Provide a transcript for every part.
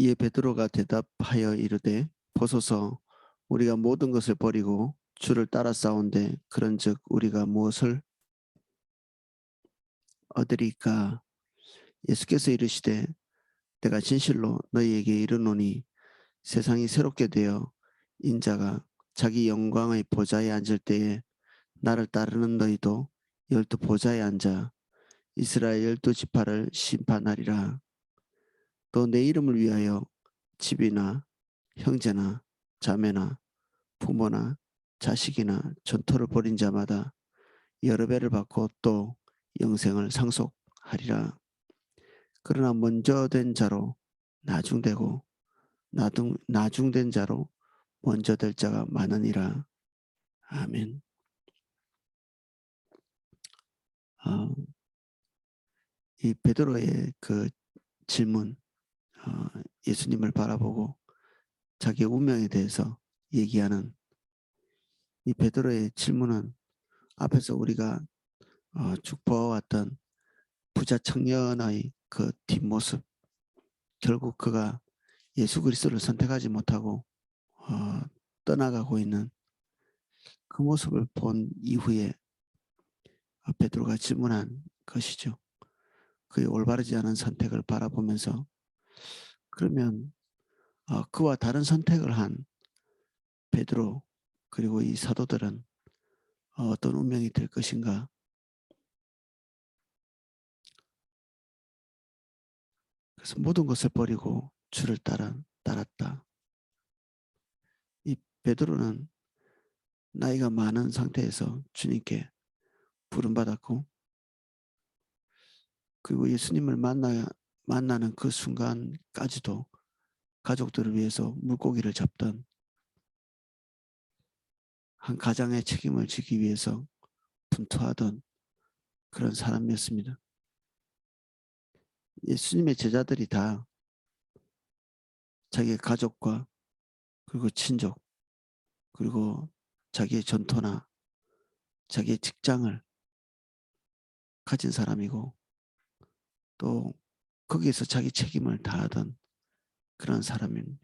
이에 베드로가 대답하여 이르되 보소서 우리가 모든 것을 버리고 주를 따라 싸운데 그런즉 우리가 무엇을 얻으리까? 예수께서 이르시되 내가 진실로 너희에게 이르노니 세상이 새롭게 되어 인자가 자기 영광의 보좌에 앉을 때에 나를 따르는 너희도 열두 보좌에 앉아 이스라엘 열두 지파를 심판하리라. 또 내 이름을 위하여 집이나 형제나 자매나 부모나 자식이나 전토를 벌인 자마다 여러 배를 받고 또 영생을 상속하리라. 그러나 먼저 된 자로 나중되고 나중된 자로 먼저 될 자가 많으니라. 아멘. 어, 이 베드로의 그 질문, 예수님을 바라보고 자기의 운명에 대해서 얘기하는 이 베드로의 질문은 앞에서 우리가 쭉 보아왔던 부자 청년의 그 뒷모습, 결국 그가 예수 그리스도를 선택하지 못하고 어, 떠나가고 있는 그 모습을 본 이후에 베드로가 질문한 것이죠. 그의 올바르지 않은 선택을 바라보면서 그러면 그와 다른 선택을 한 베드로 그리고 이 사도들은 어떤 운명이 될 것인가? 그래서 모든 것을 버리고 주를 따랐다. 이 베드로는 나이가 많은 상태에서 주님께 부름받았고 그리고 예수님을 만나는 그 순간까지도 가족들을 위해서 물고기를 잡던 한 가장의 책임을 지기 위해서 분투하던 그런 사람이었습니다. 예수님의 제자들이 다 자기의 가족과 그리고 친족 그리고 자기의 전토나 자기의 직장을 가진 사람이고 또 거기에서 자기 책임을 다하던 그런 사람입니다.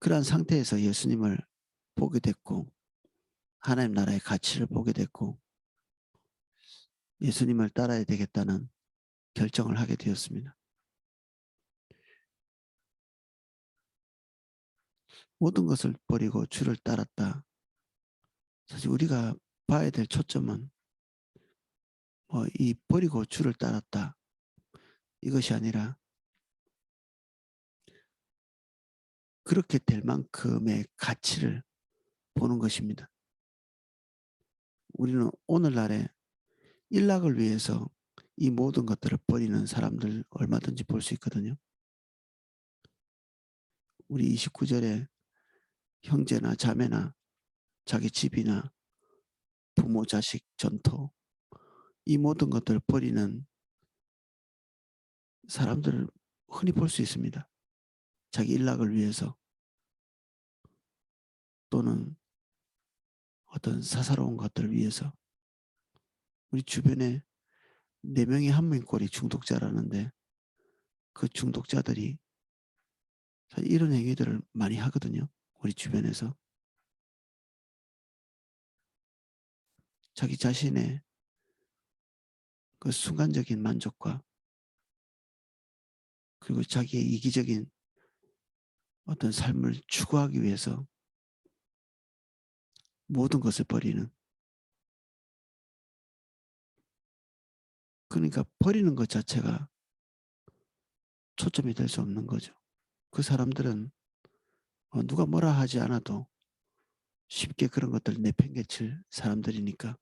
그러한 상태에서 예수님을 보게 됐고 하나님 나라의 가치를 보게 됐고 예수님을 따라야 되겠다는 결정을 하게 되었습니다. 모든 것을 버리고 주를 따랐다. 사실 우리가 봐야 될 초점은 이 버리고 주를 따랐다. 이것이 아니라 그렇게 될 만큼의 가치를 보는 것입니다. 우리는 오늘날에 일락을 위해서 이 모든 것들을 버리는 사람들 얼마든지 볼 수 있거든요. 우리 29절에 형제나 자매나 자기 집이나 부모 자식 전토 이 모든 것들을 버리는 사람들을 흔히 볼 수 있습니다. 자기 일락을 위해서 또는 어떤 사사로운 것들을 위해서 우리 주변에 4명이 1명인 꼴이 중독자라는데 그 중독자들이 사실 이런 행위들을 많이 하거든요. 우리 주변에서 자기 자신의 그 순간적인 만족과 그리고 자기의 이기적인 어떤 삶을 추구하기 위해서 모든 것을 버리는 그러니까 버리는 것 자체가 초점이 될 수 없는 거죠. 그 사람들은 누가 뭐라 하지 않아도 쉽게 그런 것들을 내팽개칠 사람들이니까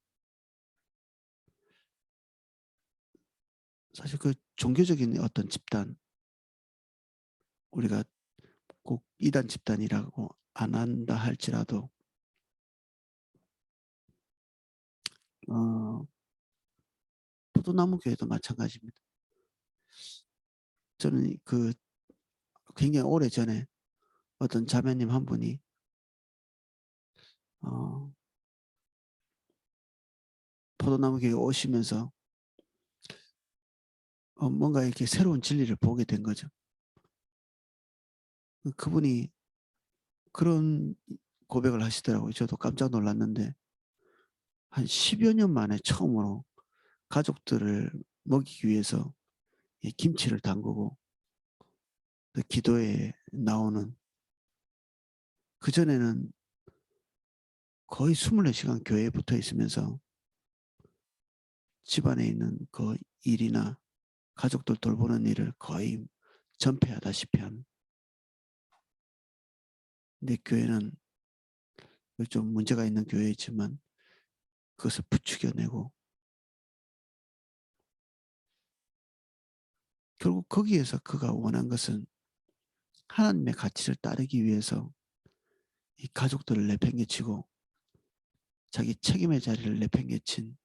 사실 그 종교적인 어떤 집단 우리가 꼭 이단 집단이라고 안 한다 할지라도 어, 포도나무 교회도 마찬가지입니다. 저는 그 굉장히 오래 전에 어떤 자매님 한 분이 어, 포도나무 교회 오시면서 뭔가 이렇게 새로운 진리를 보게 된 거죠. 그분이 그런 고백을 하시더라고요. 저도 깜짝 놀랐는데 한 10여 년 만에 처음으로 가족들을 먹이기 위해서 이 김치를 담그고 그 기도에 나오는, 그전에는 거의 24시간 교회에 붙어 있으면서 집안에 있는 그 일이나 가족들 돌보는 일을 거의 전폐하다시피 한, 내 교회는 좀 문제가 있는 교회이지만 그것을 부추겨내고 결국 거기에서 그가 원한 것은 하나님의 가치를 따르기 위해서 이 가족들을 내팽개치고 자기 책임의 자리를 내팽개친,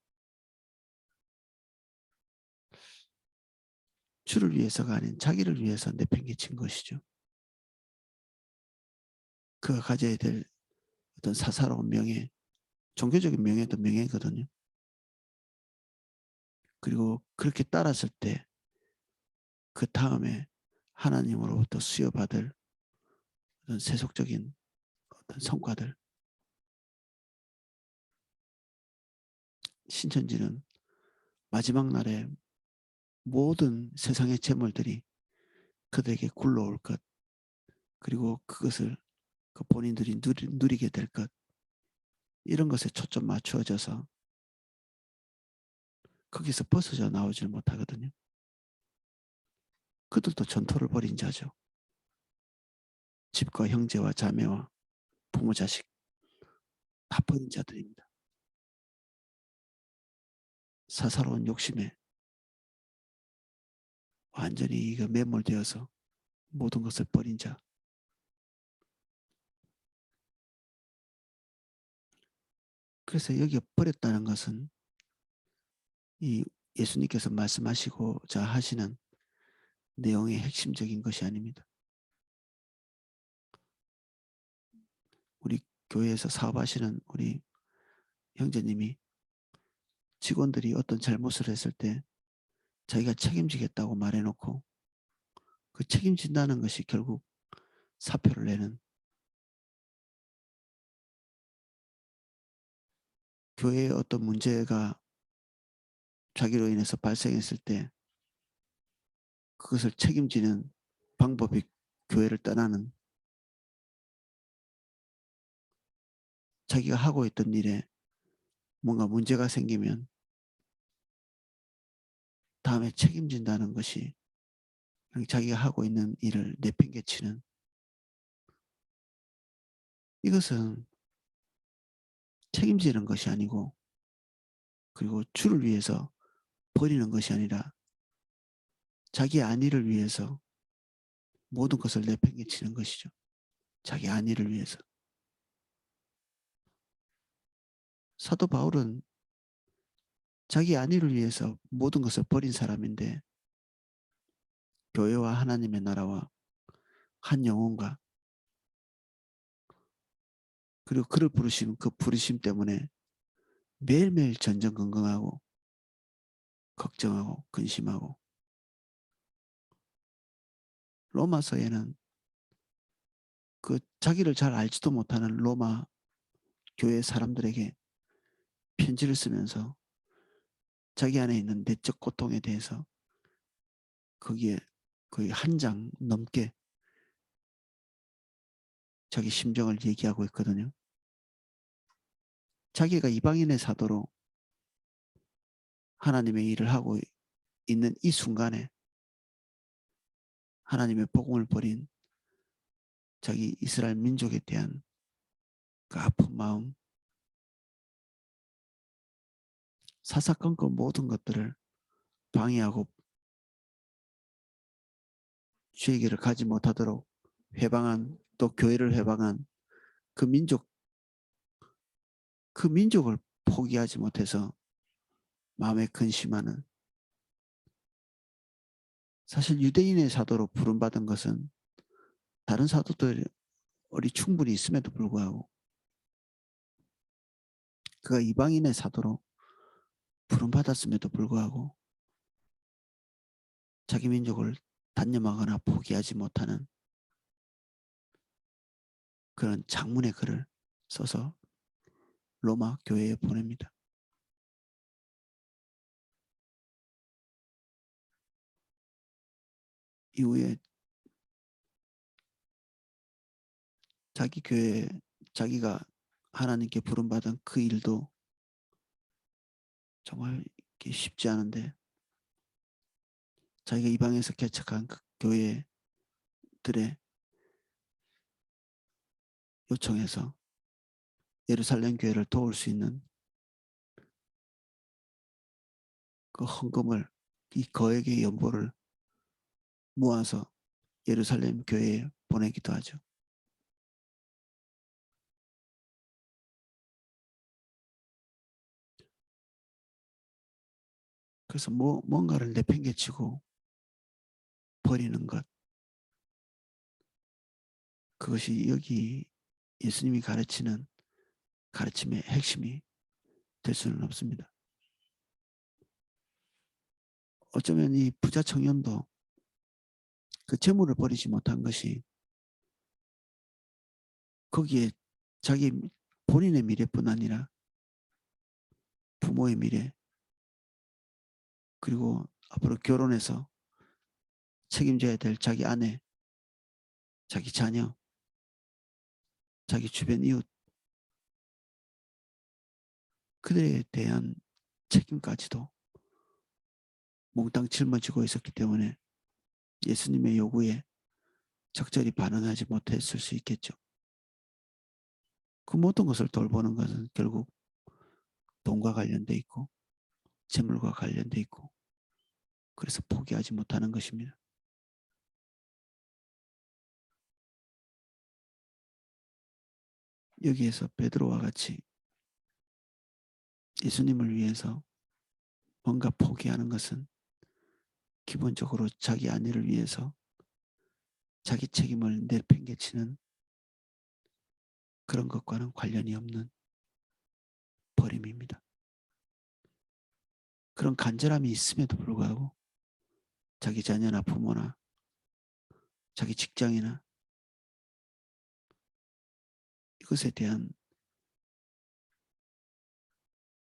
주를 위해서가 아닌 자기를 위해서 내팽개친 것이죠. 그가 가져야 될 어떤 사사로운 명예, 종교적인 명예도 명예거든요. 그리고 그렇게 따랐을 때 그 다음에 하나님으로부터 수여받을 어떤 세속적인 어떤 성과들, 신천지는 마지막 날에 모든 세상의 재물들이 그들에게 굴러올 것, 그리고 그것을 그 본인들이 누리게 될 것, 이런 것에 초점 맞추어져서 거기서 벗어져 나오질 못하거든요. 그들도 전토를 벌인 자죠. 집과 형제와 자매와 부모 자식 다 버린 자들입니다. 사사로운 욕심에 완전히 이거 매몰되어서 모든 것을 버린 자. 그래서 여기 버렸다는 것은 이 예수님께서 말씀하시고자 하시는 내용의 핵심적인 것이 아닙니다. 우리 교회에서 사업하시는 우리 형제님이 직원들이 어떤 잘못을 했을 때 자기가 책임지겠다고 말해놓고 그 책임진다는 것이 결국 사표를 내는, 교회에 어떤 문제가 자기로 인해서 발생했을 때 그것을 책임지는 방법이 교회를 떠나는, 자기가 하고 있던 일에 뭔가 문제가 생기면 다음에 책임진다는 것이 자기가 하고 있는 일을 내팽개치는, 이것은 책임지는 것이 아니고 그리고 주를 위해서 버리는 것이 아니라 자기 안위를 위해서 모든 것을 내팽개치는 것이죠. 자기 안위를 위해서. 사도 바울은 자기 안위를 위해서 모든 것을 버린 사람인데 교회와 하나님의 나라와 한 영혼과 그리고 그를 부르신 그 부르심 때문에 매일매일 전전긍긍하고 걱정하고 근심하고, 로마서에는 그 자기를 잘 알지도 못하는 로마 교회 사람들에게 편지를 쓰면서 자기 안에 있는 내적 고통에 대해서 거기에 거의 한 장 넘게 자기 심정을 얘기하고 있거든요. 자기가 이방인의 사도로 하나님의 일을 하고 있는 이 순간에 하나님의 복음을 버린 자기 이스라엘 민족에 대한 그 아픈 마음, 사사건건 모든 것들을 방해하고 주의 길을 가지 못하도록 회방한, 또 교회를 회방한 그 민족, 그 민족을 포기하지 못해서 마음에 근심하는, 사실 유대인의 사도로 부름받은 것은 다른 사도들이 충분히 있음에도 불구하고 그가 이방인의 사도로 부름받았음에도 불구하고 자기 민족을 단념하거나 포기하지 못하는 그런 장문의 글을 써서 로마 교회에 보냅니다. 이후에 자기 교회에 자기가 하나님께 부름받은 그 일도 정말 쉽지 않은데 자기가 이방에서 개척한 그 교회들의 요청해서 예루살렘 교회를 도울 수 있는 그 헌금을 이 거액의 연보를 모아서 예루살렘 교회에 보내기도 하죠. 그래서 뭔가를 내팽개치고 버리는 것, 그것이 여기 예수님이 가르치는 가르침의 핵심이 될 수는 없습니다. 어쩌면 이 부자 청년도 그 재물을 버리지 못한 것이 거기에 자기 본인의 미래뿐 아니라 부모의 미래, 그리고 앞으로 결혼해서 책임져야 될 자기 아내, 자기 자녀, 자기 주변 이웃, 그들에 대한 책임까지도 몽땅 짊어지고 있었기 때문에 예수님의 요구에 적절히 반응하지 못했을 수 있겠죠. 그 모든 것을 돌보는 것은 결국 돈과 관련돼 있고 재물과 관련돼 있고 그래서 포기하지 못하는 것입니다. 여기에서 베드로와 같이 예수님을 위해서 뭔가 포기하는 것은 기본적으로 자기 안위를 위해서 자기 책임을 내팽개치는 그런 것과는 관련이 없는 버림입니다. 그런 간절함이 있음에도 불구하고 자기 자녀나 부모나 자기 직장이나 이것에 대한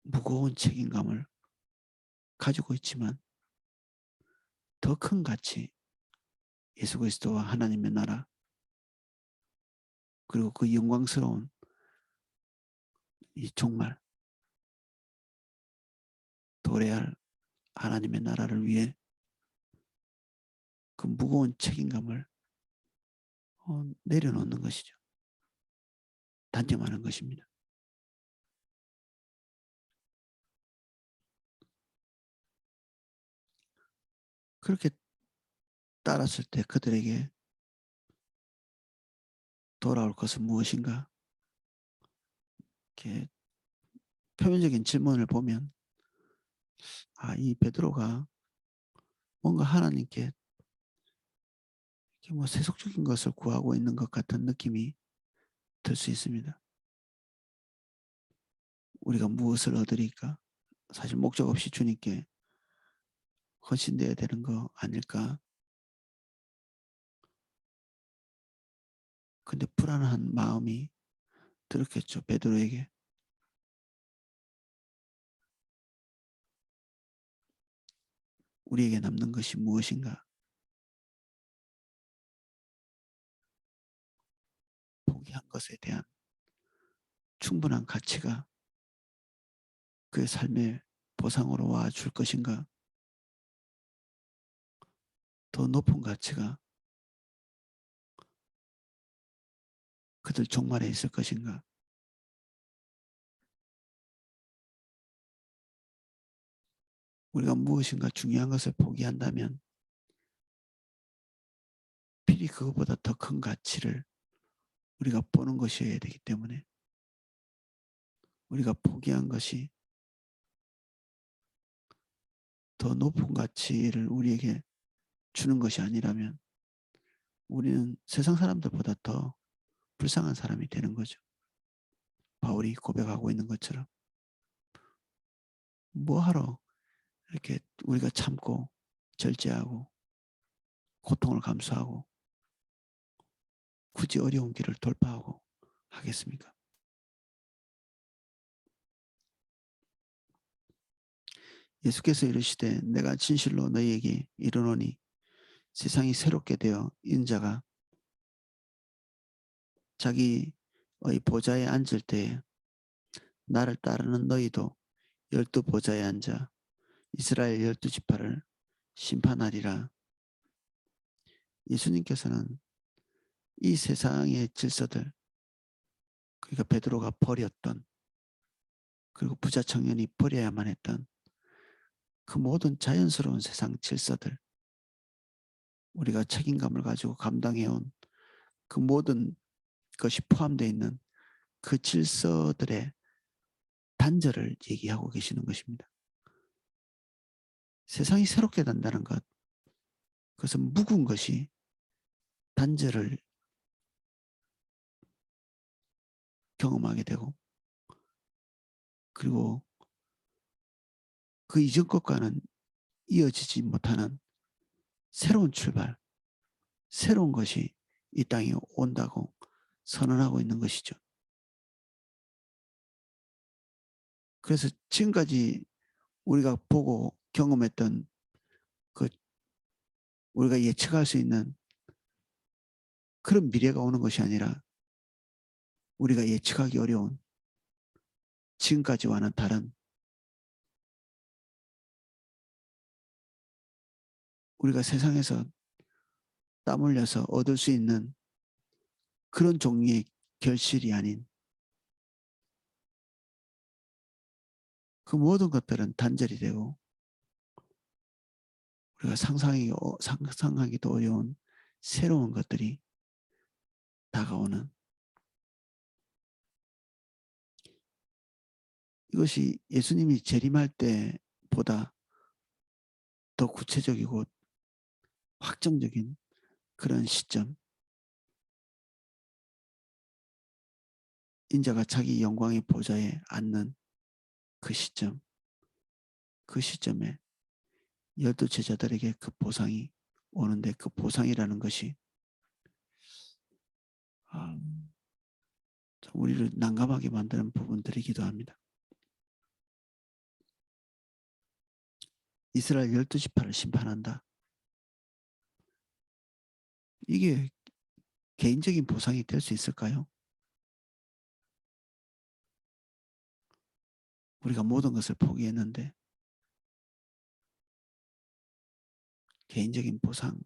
무거운 책임감을 가지고 있지만 더 큰 가치, 예수 그리스도와 하나님의 나라, 그리고 그 영광스러운 이 정말 도래할 하나님의 나라를 위해 그 무거운 책임감을 내려놓는 것이죠. 단념하는 것입니다. 그렇게 따랐을 때 그들에게 돌아올 것은 무엇인가? 이렇게 표면적인 질문을 보면 이 베드로가 뭔가 하나님께 뭐 세속적인 것을 구하고 있는 것 같은 느낌이 들 수 있습니다. 우리가 무엇을 얻으리까? 사실 목적 없이 주님께 헌신돼야 되는 거 아닐까? 근데 불안한 마음이 들었겠죠, 베드로에게. 우리에게 남는 것이 무엇인가? 포기한 것에 대한 충분한 가치가 그의 삶의 보상으로 와 줄 것인가? 더 높은 가치가 그들 종말에 있을 것인가? 우리가 무엇인가 중요한 것을 포기한다면 필히 그것보다 더 큰 가치를 우리가 보는 것이어야 되기 때문에 우리가 포기한 것이 더 높은 가치를 우리에게 주는 것이 아니라면 우리는 세상 사람들보다 더 불쌍한 사람이 되는 거죠. 바울이 고백하고 있는 것처럼 뭐하러 이렇게 우리가 참고 절제하고 고통을 감수하고 굳이 어려운 길을 돌파하고 하겠습니까? 예수께서 이르시되 내가 진실로 너희에게 이르노니 세상이 새롭게 되어 인자가 자기의 보좌에 앉을 때에 나를 따르는 너희도 12보좌에 앉아 이스라엘 12지파를 심판하리라. 예수님께서는 이 세상의 질서들, 그러니까 베드로가 버렸던, 그리고 부자 청년이 버려야만 했던 그 모든 자연스러운 세상 질서들, 우리가 책임감을 가지고 감당해온 그 모든 것이 포함되어 있는 그 질서들의 단절을 얘기하고 계시는 것입니다. 세상이 새롭게 된다는 것, 그것은 묵은 것이 단절을 경험하게 되고, 그리고 그 이전 것과는 이어지지 못하는 새로운 출발, 새로운 것이 이 땅에 온다고 선언하고 있는 것이죠. 그래서 지금까지 우리가 보고 경험했던 그 우리가 예측할 수 있는 그런 미래가 오는 것이 아니라 우리가 예측하기 어려운 지금까지와는 다른, 우리가 세상에서 땀 흘려서 얻을 수 있는 그런 종류의 결실이 아닌 그 모든 것들은 단절이 되고 우리가 상상하기도 어려운 새로운 것들이 다가오는, 이것이 예수님이 재림할 때보다 더 구체적이고 확정적인 그런 시점, 인자가 자기 영광의 보좌에 앉는 그 시점, 그 시점에 12제자들에게 그 보상이 오는데, 그 보상이라는 것이 우리를 난감하게 만드는 부분들이기도 합니다. 이스라엘 12지파를 심판한다. 이게 개인적인 보상이 될 수 있을까요? 우리가 모든 것을 포기했는데 개인적인 보상,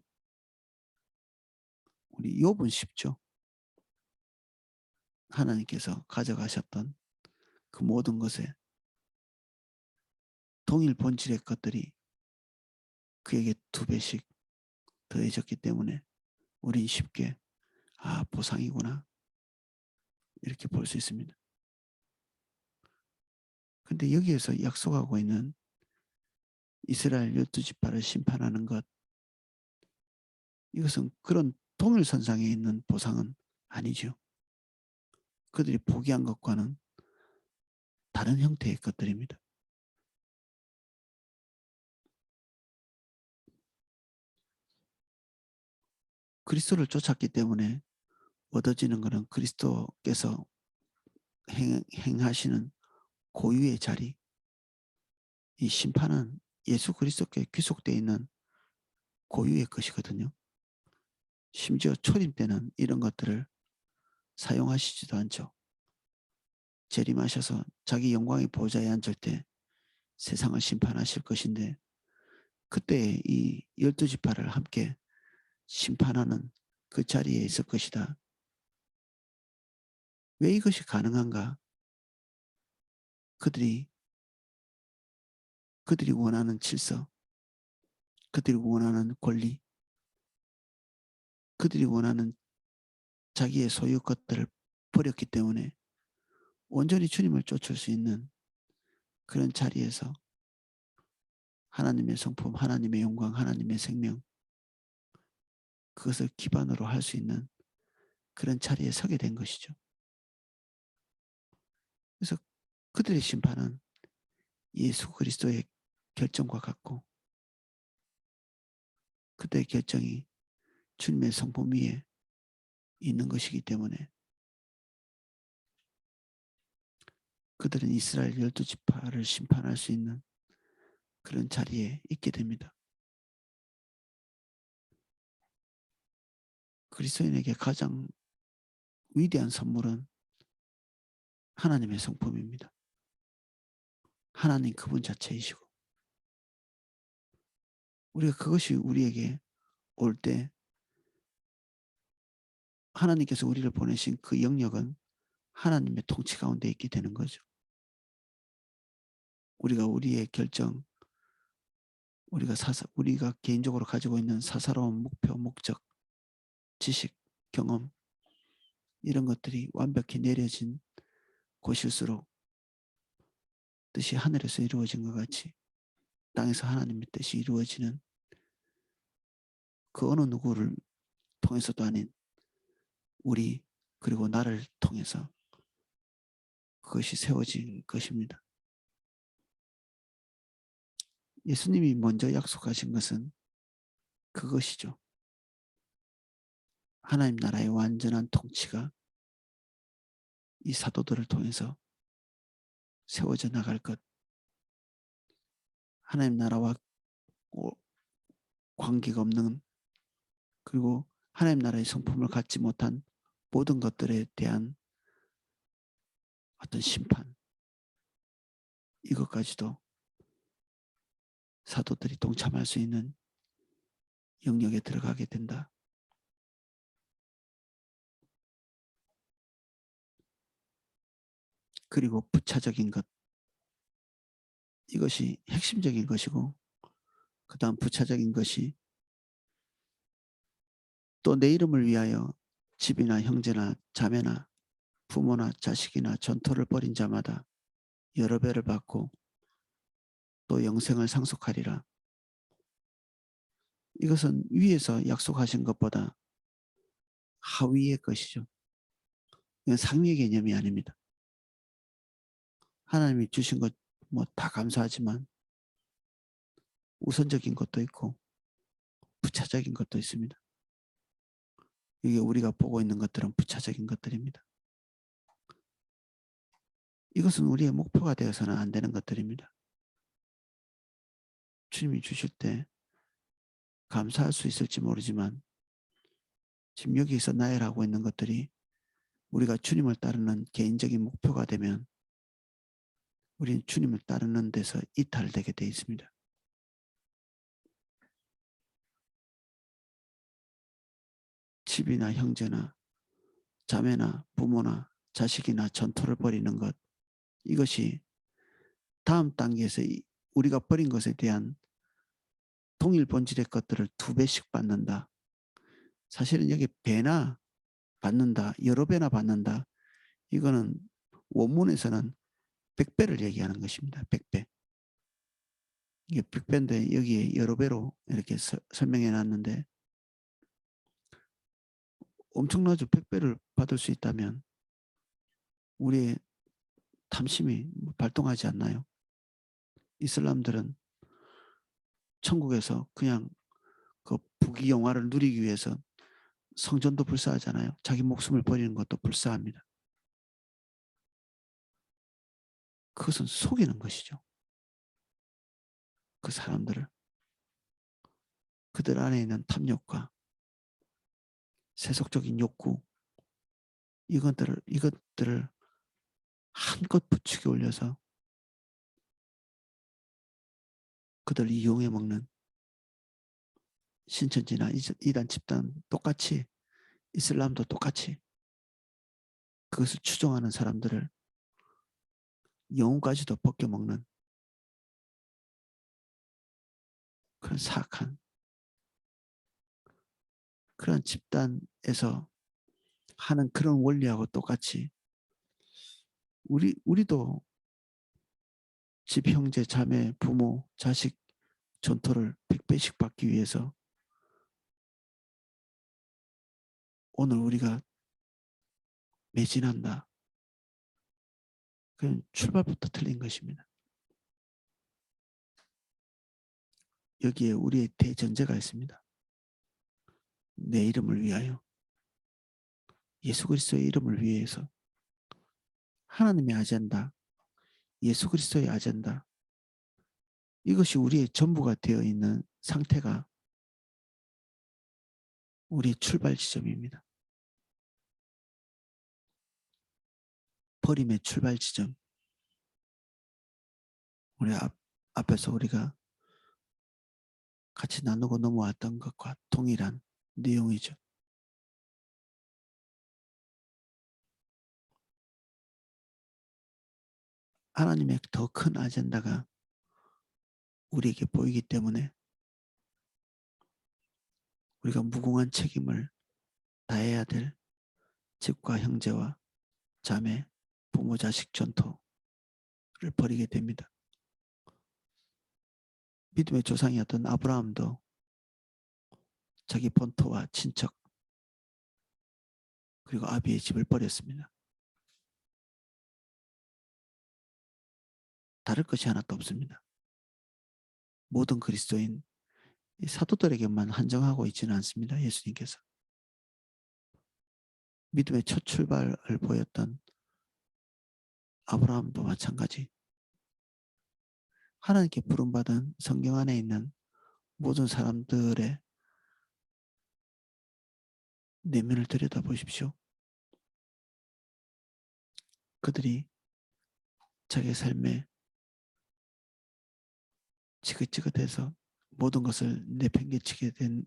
우리 욥은 쉽죠. 하나님께서 가져가셨던 그 모든 것에 동일 본질의 것들이 그에게 2배씩 더해졌기 때문에 우린 쉽게 보상이구나 이렇게 볼 수 있습니다. 그런데 여기에서 약속하고 있는 이스라엘 12지파를 심판하는 것, 이것은 그런 동일선상에 있는 보상은 아니죠. 그들이 포기한 것과는 다른 형태의 것들입니다. 그리스도를 쫓았기 때문에 얻어지는 것은 그리스도께서 행하시는 고유의 자리, 이 심판은 예수 그리스도께 귀속되어 있는 고유의 것이거든요. 심지어 초림 때는 이런 것들을 사용하시지도 않죠. 재림하셔서 자기 영광의 보좌에 앉을 때 세상을 심판하실 것인데, 그때 이 12지파를 함께 심판하는 그 자리에 있을 것이다. 왜 이것이 가능한가? 그들이 원하는 질서, 그들이 원하는 권리, 그들이 원하는 자기의 소유 것들을 버렸기 때문에 온전히 주님을 쫓을 수 있는 그런 자리에서 하나님의 성품, 하나님의 영광, 하나님의 생명, 그것을 기반으로 할 수 있는 그런 자리에 서게 된 것이죠. 그래서 그들의 심판은 예수 그리스도의 결정과 같고, 그들의 결정이 주님의 성품 위에 있는 것이기 때문에 그들은 이스라엘 12지파를 심판할 수 있는 그런 자리에 있게 됩니다. 그리스도인에게 가장 위대한 선물은 하나님의 성품입니다. 하나님 그분 자체이시고 우리가 그것이 우리에게 올 때 하나님께서 우리를 보내신 그 영역은 하나님의 통치 가운데 있게 되는 거죠. 우리가 우리의 결정, 우리가 개인적으로 가지고 있는 사사로운 목표, 목적, 지식, 경험 이런 것들이 완벽히 내려진 곳일수록 뜻이 하늘에서 이루어진 것 같이 땅에서 하나님의 뜻이 이루어지는 그 어느 누구를 통해서도 아닌 우리 그리고 나를 통해서 그것이 세워진 것입니다. 예수님이 먼저 약속하신 것은 그것이죠. 하나님 나라의 완전한 통치가 이 사도들을 통해서 세워져 나갈 것. 하나님 나라와 관계가 없는 그리고 하나님 나라의 성품을 갖지 못한 모든 것들에 대한 어떤 심판 이것까지도 사도들이 동참할 수 있는 영역에 들어가게 된다. 그리고 부차적인 것 이것이 핵심적인 것이고 그 다음 부차적인 것이 또 내 이름을 위하여 집이나 형제나 자매나 부모나 자식이나 전토를 벌인 자마다 여러 배를 받고 또 영생을 상속하리라. 이것은 위에서 약속하신 것보다 하위의 것이죠. 이건 상위의 개념이 아닙니다. 하나님이 주신 것 뭐 다 감사하지만 우선적인 것도 있고 부차적인 것도 있습니다. 이게 우리가 보고 있는 것들은 부차적인 것들입니다. 이것은 우리의 목표가 되어서는 안 되는 것들입니다. 주님이 주실 때 감사할 수 있을지 모르지만 지금 여기서 나열하고 있는 것들이 우리가 주님을 따르는 개인적인 목표가 되면 우리는 주님을 따르는 데서 이탈되게 되어 있습니다. 집이나 형제나 자매나 부모나 자식이나 전토를 벌이는 것 이것이 다음 단계에서 우리가 버린 것에 대한 동일 본질의 것들을 2배씩 받는다. 사실은 여기 배나 받는다. 여러 배나 받는다. 이거는 원문에서는 100배를 얘기하는 것입니다. 100배. 이게 100배인데 여기에 여러 배로 이렇게 설명해 놨는데 엄청나죠. 100배를 받을 수 있다면 우리의 탐심이 발동하지 않나요? 이슬람들은 천국에서 그냥 그 부귀 영화를 누리기 위해서 성전도 불사하잖아요. 자기 목숨을 버리는 것도 불사합니다. 그것은 속이는 것이죠. 그 사람들을. 그들 안에 있는 탐욕과 세속적인 욕구 이것들을 한껏 부추겨 올려서 그들을 이용해 먹는 신천지나 이단 집단 똑같이 이슬람도 똑같이 그것을 추종하는 사람들을 영혼까지도 벗겨먹는 그런 사악한 그런 집단에서 하는 그런 원리하고 똑같이 우리도 집 형제 자매 부모 자식 전토를 100배씩 받기 위해서 오늘 우리가 매진한다. 그건 출발부터 틀린 것입니다. 여기에 우리의 대전제가 있습니다. 내 이름을 위하여, 예수 그리스도의 이름을 위해서 하나님의 아젠다, 예수 그리스도의 아젠다, 이것이 우리의 전부가 되어 있는 상태가 우리의 출발 지점입니다. 버림의 출발 지점. 우리 앞에서 우리가 같이 나누고 넘어왔던 것과 동일한 내용이죠. 하나님의 더 큰 아젠다가 우리에게 보이기 때문에 우리가 무궁한 책임을 다해야 될 집과 형제와 자매, 부모, 자식 전토를 벌이게 됩니다. 믿음의 조상이었던 아브라함도 자기 본토와 친척 그리고 아비의 집을 버렸습니다. 다를 것이 하나도 없습니다. 모든 그리스도인 사도들에게만 한정하고 있지는 않습니다. 예수님께서. 믿음의 첫 출발을 보였던 아브라함도 마찬가지. 하나님께 부름받은 성경 안에 있는 모든 사람들의 내면을 들여다보십시오. 그들이 자기 삶에 지긋지긋해서 모든 것을 내팽개치게 된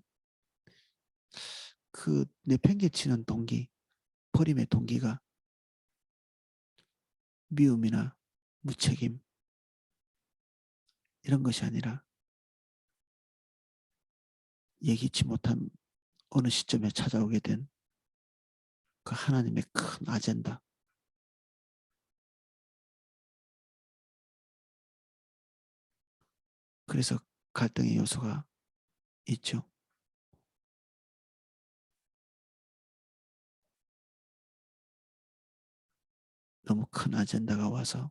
그 내팽개치는 동기, 버림의 동기가 미움이나 무책임 이런 것이 아니라 예기치 못한 어느 시점에 찾아오게 된 그 하나님의 큰 아젠다. 그래서 갈등의 요소가 있죠. 너무 큰 아젠다가 와서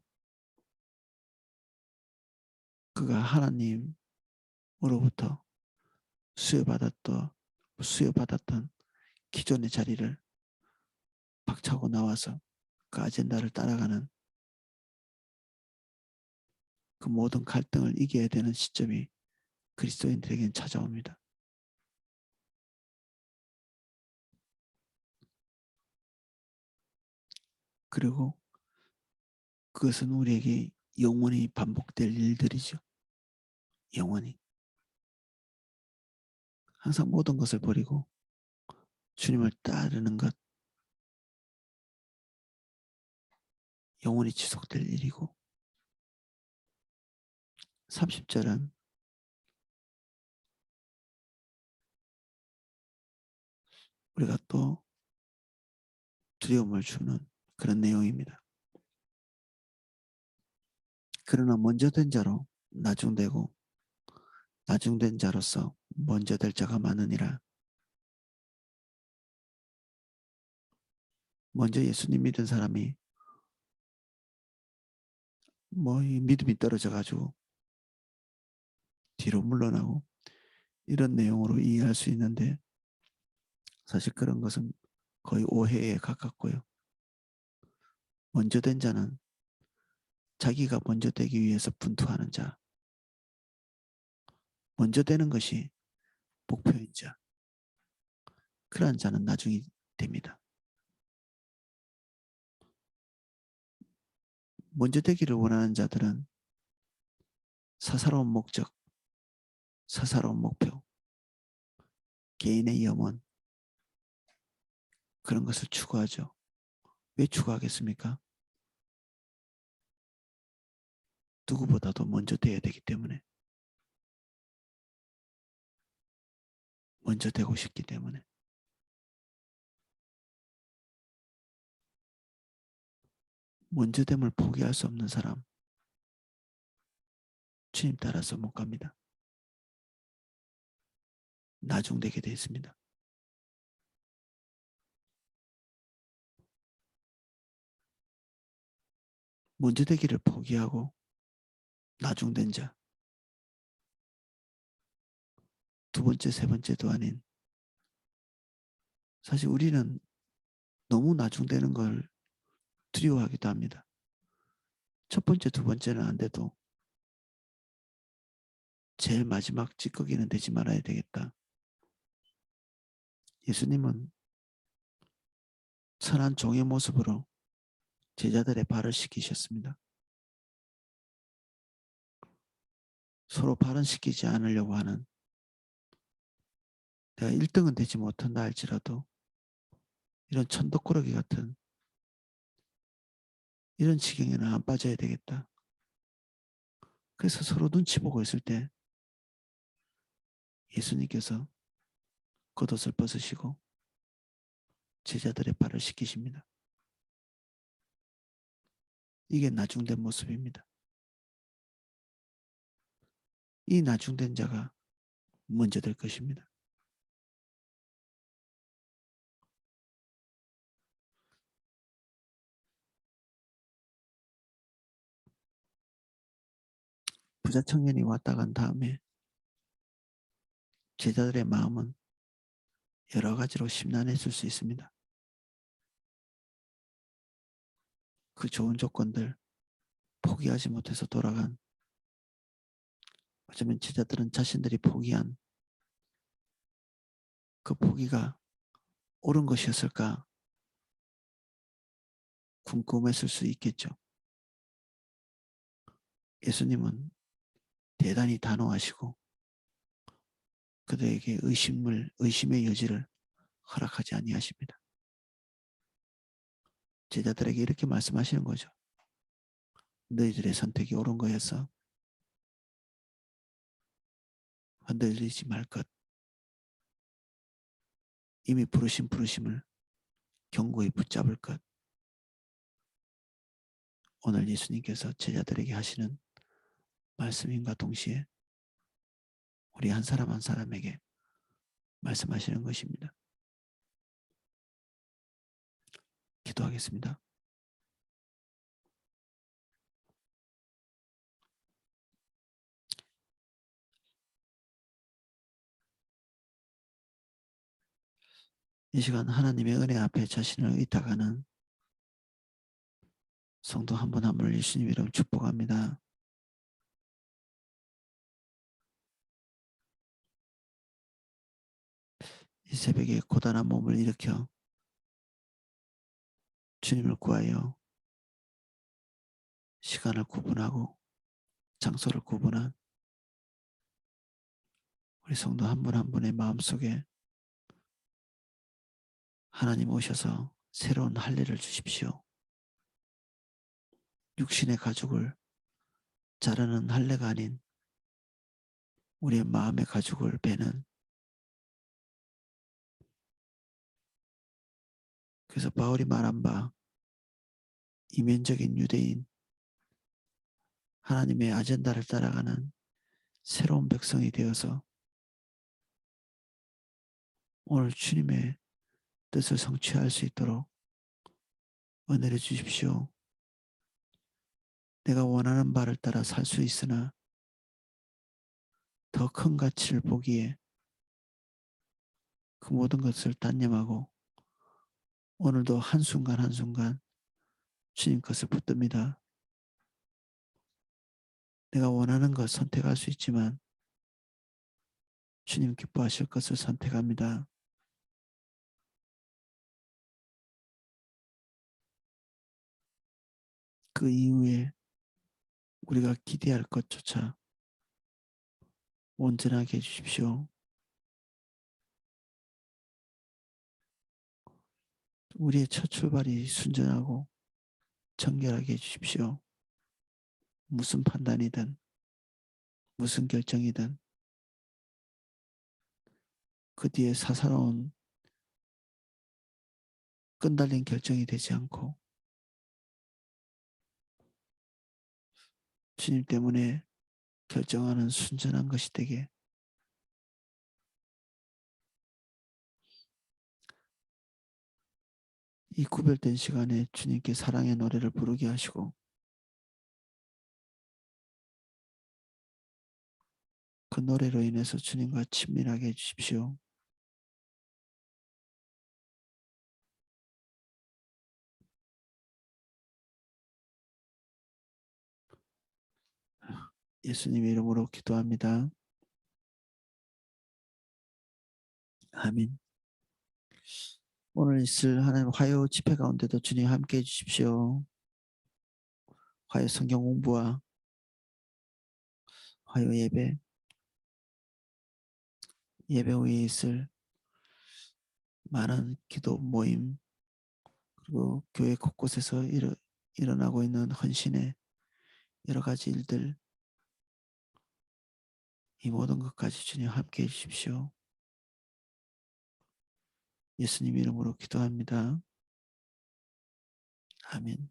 그가 하나님으로부터 수여받았던 기존의 자리를 박차고 나와서 그 아젠다를 따라가는 그 모든 갈등을 이겨야 되는 시점이 그리스도인들에게는 찾아옵니다. 그리고 그것은 우리에게 영원히 반복될 일들이죠. 영원히. 항상 모든 것을 버리고 주님을 따르는 것 영원히 지속될 일이고 30절은 우리가 또 두려움을 주는 그런 내용입니다. 그러나 먼저 된 자로 나중되고 나중된 자로서 먼저 될 자가 많으니라. 먼저 예수님 믿은 사람이 믿음이 떨어져가지고 뒤로 물러나고 이런 내용으로 이해할 수 있는데 사실 그런 것은 거의 오해에 가깝고요. 먼저 된 자는 자기가 먼저 되기 위해서 분투하는 자, 먼저 되는 것이 목표인 자, 그러한 자는 나중이 됩니다. 먼저 되기를 원하는 자들은 사사로운 목적, 사사로운 목표, 개인의 염원 그런 것을 추구하죠. 왜 추구하겠습니까? 누구보다도 먼저 돼야 되기 때문에 먼저 되고 싶기 때문에 먼저 됨을 포기할 수 없는 사람 주님 따라서 못 갑니다. 나중되게 되어 있습니다. 먼저 되기를 포기하고 나중된 자 두 번째 세 번째도 아닌 사실 우리는 너무 나중되는 걸 두려워하기도 합니다. 첫 번째, 두 번째는 안 돼도 제일 마지막 찌꺼기는 되지 말아야 되겠다. 예수님은 선한 종의 모습으로 제자들의 발을 씻기셨습니다. 서로 발은 씻기지 않으려고 하는, 내가 1등은 되지 못한다 할지라도 이런 천덕꾸러기 같은 이런 지경에는 안 빠져야 되겠다. 그래서 서로 눈치 보고 있을 때 예수님께서 겉옷을 벗으시고 제자들의 발을 씻기십니다. 이게 나중된 모습입니다. 이 나중된 자가 먼저 될 것입니다. 부자 청년이 왔다 간 다음에 제자들의 마음은 여러 가지로 심란해질 수 있습니다. 그 좋은 조건들 포기하지 못해서 돌아간, 어쩌면 제자들은 자신들이 포기한 그 포기가 옳은 것이었을까 궁금했을 수 있겠죠. 예수님은 대단히 단호하시고 그들에게 의심의 여지를 허락하지 아니하십니다. 제자들에게 이렇게 말씀하시는 거죠. 너희들의 선택이 옳은 거였어. 흔들리지 말 것. 이미 부르신 부르심을 견고히 붙잡을 것. 오늘 예수님께서 제자들에게 하시는 말씀인가 동시에 우리 한 사람 한 사람에게 말씀하시는 것입니다. 기도하겠습니다. 이 시간 하나님의 은혜 앞에 자신을 의탁하는 성도 한 분 한 분을 예수님 이름 축복합니다. 이 새벽에 고단한 몸을 일으켜 주님을 구하여 시간을 구분하고 장소를 구분한 우리 성도 한 분 한 분의 마음속에 하나님 오셔서 새로운 할례를 주십시오. 육신의 가죽을 자르는 할례가 아닌 우리의 마음의 가죽을 베는, 그래서 바울이 말한 바 이면적인 유대인, 하나님의 아젠다를 따라가는 새로운 백성이 되어서 오늘 주님의 뜻을 성취할 수 있도록 은혜를 주십시오. 내가 원하는 바를 따라 살 수 있으나 더 큰 가치를 보기에 그 모든 것을 단념하고 오늘도 한순간 한순간 주님 것을 붙듭니다. 내가 원하는 것 선택할 수 있지만 주님 기뻐하실 것을 선택합니다. 그 이후에 우리가 기대할 것조차 온전하게 해주십시오. 우리의 첫 출발이 순전하고 정결하게 해주십시오. 무슨 판단이든 무슨 결정이든 그 뒤에 사사로운 끈달린 결정이 되지 않고 주님 때문에 결정하는 순전한 것이 되게, 이 구별된 시간에 주님께 사랑의 노래를 부르게 하시고 그 노래로 인해서 주님과 친밀하게 해주십시오. 예수님 이름으로 기도합니다. 아멘. 오늘 있을 하나님 화요 집회 가운데도 주님 함께 해주십시오. 화요 성경 공부와 화요 예배 후에 있을 많은 기도 모임, 그리고 교회 곳곳에서 일어나고 있는 헌신의 여러 가지 일들, 이 모든 것까지 주님 함께 해주십시오. 예수님 이름으로 기도합니다. 아멘.